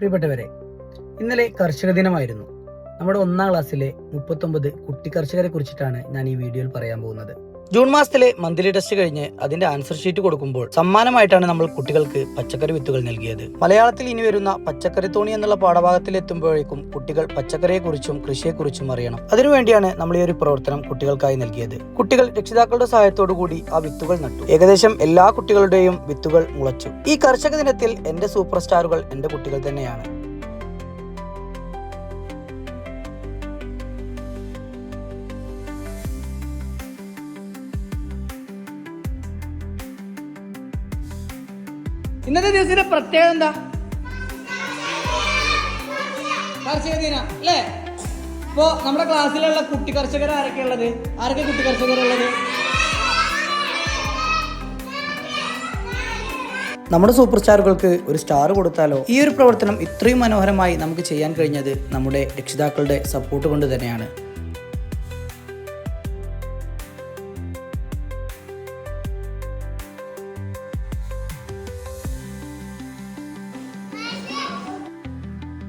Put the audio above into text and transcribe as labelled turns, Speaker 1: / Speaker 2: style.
Speaker 1: പ്രിയപ്പെട്ടവരെ, ഇന്നലെ കർഷക ദിനമായിരുന്നു. നമ്മുടെ 1ാം ക്ലാസ്സിലെ 39 കുട്ടി കർഷകരെ കുറിച്ചിട്ടാണ് ഞാൻ ഈ വീഡിയോയിൽ പറയാൻ പോകുന്നത്. ജൂൺ മാസത്തിലെ മന്ത്ലി ടെസ്റ്റ് കഴിഞ്ഞ് അതിന്റെ ആൻസർ ഷീറ്റ് കൊടുക്കുമ്പോൾ സമ്മാനമായിട്ടാണ് നമ്മൾ കുട്ടികൾക്ക് പച്ചക്കറി വിത്തുകൾ നൽകിയത്. മലയാളത്തിൽ ഇനി വരുന്ന പച്ചക്കറി തോണി എന്നുള്ള പാഠഭാഗത്തിൽ എത്തുമ്പോഴേക്കും കുട്ടികൾ പച്ചക്കറിയെക്കുറിച്ചും കൃഷിയെക്കുറിച്ചും അറിയണം. അതിനുവേണ്ടിയാണ് നമ്മൾ ഈ ഒരു പ്രവർത്തനം കുട്ടികൾക്കായി നൽകിയത്. കുട്ടികൾ രക്ഷിതാക്കളുടെ സഹായത്തോടു കൂടി ആ വിത്തുകൾ നട്ടു. ഏകദേശം എല്ലാ കുട്ടികളുടെയും വിത്തുകൾ മുളച്ചു. ഈ കർഷക ദിനത്തിൽ എന്റെ സൂപ്പർ സ്റ്റാറുകൾ എന്റെ കുട്ടികൾ തന്നെയാണ്. ഇന്നത്തെ ദിവസത്തിന്റെ പ്രത്യേകത എന്താ? കർഷക ദിനം അല്ലേ? ഇപ്പോ നമ്മുടെ ക്ലാസ്സിലുള്ള കുട്ടി കർഷകർ ആരൊക്കെ ഉള്ളത്? ആരൊക്കെ കുട്ടി കർഷകരുള്ളത്? നമ്മുടെ സൂപ്പർ സ്റ്റാറുകൾക്ക് ഒരു സ്റ്റാർ കൊടുത്താലോ? ഈ ഒരു പ്രവർത്തനം ഇത്രയും മനോഹരമായി നമുക്ക് ചെയ്യാൻ കഴിഞ്ഞത് നമ്മുടെ രക്ഷിതാക്കളുടെ സപ്പോർട്ട് കൊണ്ട് തന്നെയാണ്.